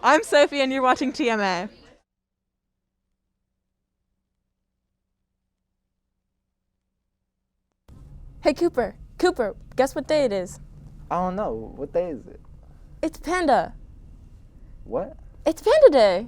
I'm Sophie and you're watching TMA. Hey Cooper, guess what day it is? I don't know. What day is it? It's Panda. What? It's Panda Day.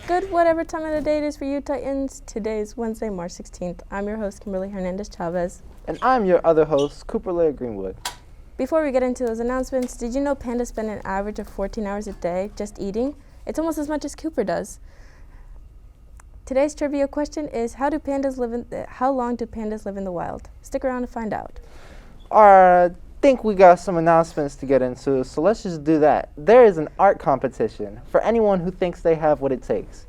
Good whatever time of the day it is for you Titans. Today is Wednesday, March 16th. I'm your host, Kimberly Hernandez-Chavez. And I'm your other host, Cooper Larrick-Greenwood. Before we get into those announcements, did you know pandas spend an average of 14 hours a day just eating? It's almost as much as Cooper does. Today's trivia question is, how long do pandas live in the wild? Stick around to find out. I think we got some announcements to get into, so let's just do that. There is an art competition for anyone who thinks they have what it takes.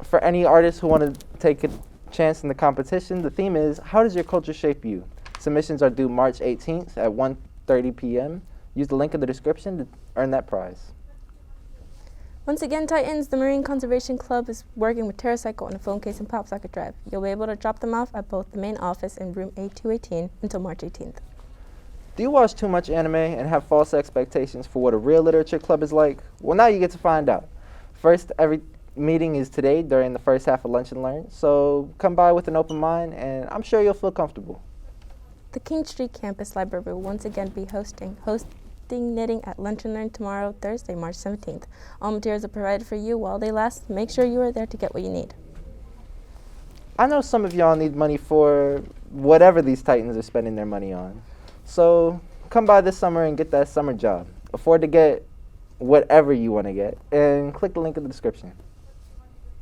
For any artists who want to take a chance in the competition, the theme is, how does your culture shape you? Submissions are due March 18th at 1:30 p.m. Use the link in the description to earn that prize. Once again, Titans, the Marine Conservation Club is working with TerraCycle on a phone case and pop socket drive. You'll be able to drop them off at both the main office and room A218 until March 18th. Do you watch too much anime and have false expectations for what a real literature club is like? Well, now you get to find out. First, every meeting is today during the first half of Lunch and Learn, so come by with an open mind, and I'm sure you'll feel comfortable. The King Street Campus Library will once again be hosting knitting at Lunch and Learn tomorrow, Thursday, March 17th. All materials are provided for you while they last. Make sure you are there to get what you need. I know some of y'all need money for whatever these Titans are spending their money on. So come by this summer and get that summer job. Afford to get whatever you want to get, and click the link in the description.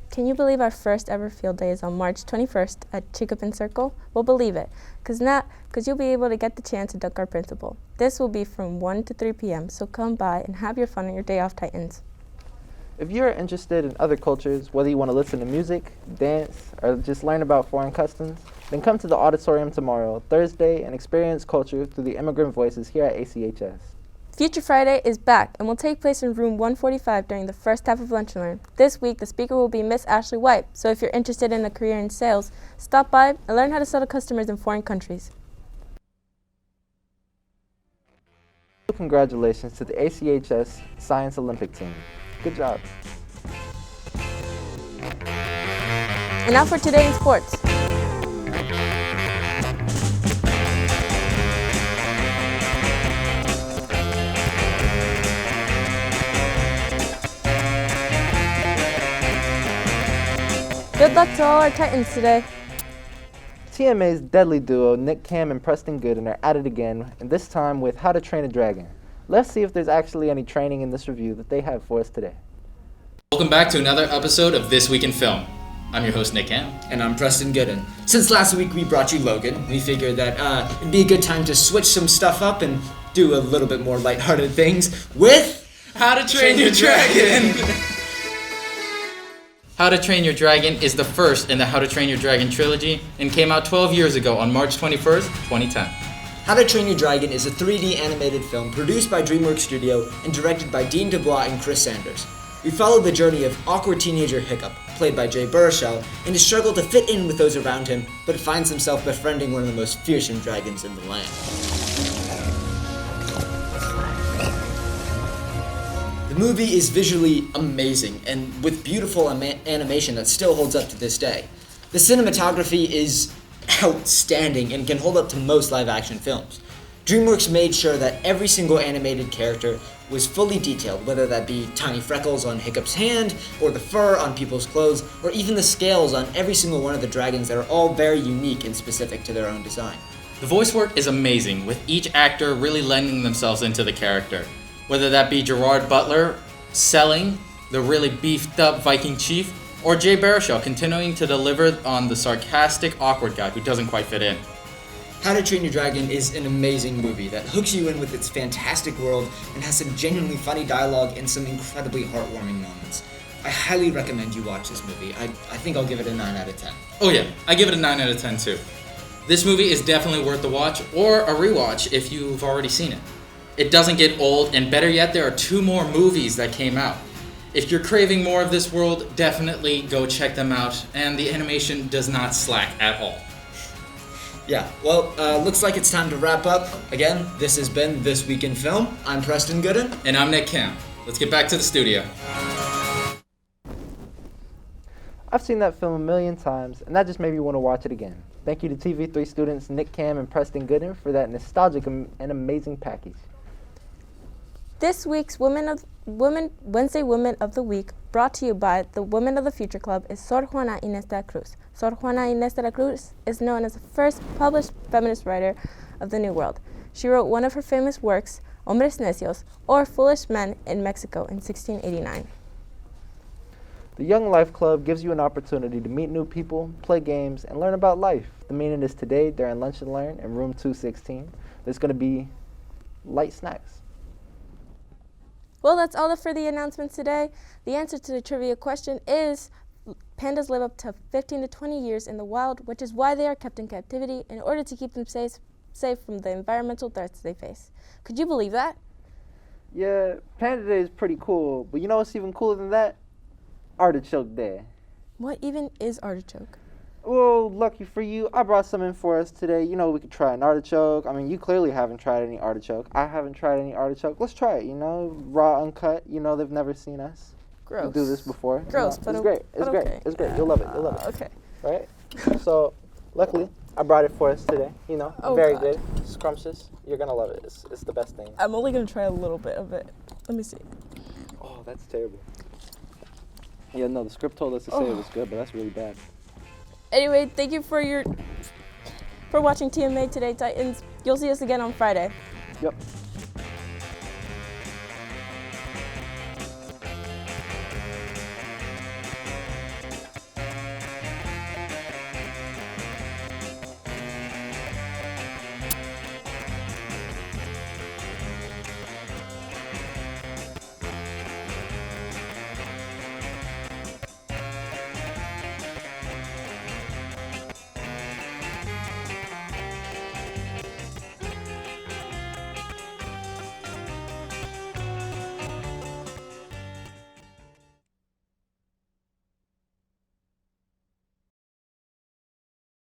Can you believe our first ever field day is on March 21st at Chicopin Circle? We'll believe it, because you'll be able to get the chance to dunk our principal. This will be from 1 to 3 p.m., so come by and have your fun on your day off, Titans. If you're interested in other cultures, whether you want to listen to music, dance, or just learn about foreign customs, then come to the auditorium tomorrow, Thursday, and experience culture through the immigrant voices here at ACHS. Future Friday is back and will take place in room 145 during the first half of Lunch and Learn. This week, the speaker will be Miss Ashley White, so if you're interested in a career in sales, stop by and learn how to sell to customers in foreign countries. Congratulations to the ACHS Science Olympic team. Good job. And now for today in sports. Good luck to all our Titans today. TMA's deadly duo, Nick Cam and Preston Gooden, are at it again, and this time with How to Train a Dragon. Let's see if there's actually any training in this review that they have for us today. Welcome back to another episode of This Week in Film. I'm your host, Nick Cam. And I'm Preston Gooden. Since last week we brought you Logan, we figured that it'd be a good time to switch some stuff up and do a little bit more lighthearted things with How to Train Your Dragon! How to Train Your Dragon is the first in the How to Train Your Dragon trilogy and came out 12 years ago on March 21st, 2010. How to Train Your Dragon is a 3D animated film produced by DreamWorks Studio and directed by Dean DuBois and Chris Sanders. We follow the journey of awkward teenager Hiccup, played by Jay Baruchel, and his struggle to fit in with those around him, but finds himself befriending one of the most fearsome dragons in the land. The movie is visually amazing and with beautiful animation that still holds up to this day. The cinematography is outstanding and can hold up to most live-action films. DreamWorks made sure that every single animated character was fully detailed, whether that be tiny freckles on Hiccup's hand, or the fur on people's clothes, or even the scales on every single one of the dragons that are all very unique and specific to their own design. The voice work is amazing, with each actor really lending themselves into the character. Whether that be Gerard Butler selling the really beefed up Viking chief, or Jay Baruchel continuing to deliver on the sarcastic, awkward guy who doesn't quite fit in. How to Train Your Dragon is an amazing movie that hooks you in with its fantastic world and has some genuinely funny dialogue and some incredibly heartwarming moments. I highly recommend you watch this movie. I think I'll give it a 9 out of 10. Oh yeah, I give it a 9 out of 10 too. This movie is definitely worth the watch or a rewatch if you've already seen it. It doesn't get old, and better yet, there are 2 more movies that came out. If you're craving more of this world, definitely go check them out, and the animation does not slack at all. Yeah, well, looks like it's time to wrap up. Again, this has been This Week in Film. I'm Preston Gooden. And I'm Nick Camp. Let's get back to the studio. I've seen that film a million times, and that just made me want to watch it again. Thank you to TV3 students Nick Cam and Preston Gooden for that nostalgic and amazing package. This week's Wednesday Women of the Week, brought to you by the Women of the Future Club, is Sor Juana Inés de la Cruz. Sor Juana Inés de la Cruz is known as the first published feminist writer of the New World. She wrote one of her famous works, Hombres Necios, or Foolish Men, in Mexico in 1689. The Young Life Club gives you an opportunity to meet new people, play games, and learn about life. The meeting is today during Lunch and Learn in room 216. There's going to be light snacks. Well, that's all for the announcements today. The answer to the trivia question is pandas live up to 15 to 20 years in the wild, which is why they are kept in captivity in order to keep them safe from the environmental threats they face. Could you believe that? Yeah, Panda Day is pretty cool, but you know what's even cooler than that? Artichoke Day. What even is artichoke? Well, lucky for you, I brought some in for us today. You know, we could try an artichoke. I mean, you clearly haven't tried any artichoke. I haven't tried any artichoke. Let's try it, you know, raw, uncut. You know, they've never seen us. Gross. We do this before. Gross, you know, but it's great. It's great. okay. It's great. You'll love it. You'll love it. Okay. Right? So, luckily, I brought it for us today. You know, Oh, very God. good. Scrumptious. You're going to love it. It's the best thing. I'm only going to try a little bit of it. Let me see. Oh, that's terrible. Yeah, no, the script told us to say it was good, but that's really bad. Anyway, thank you for watching TMA today, Titans. You'll see us again on Friday. Yep.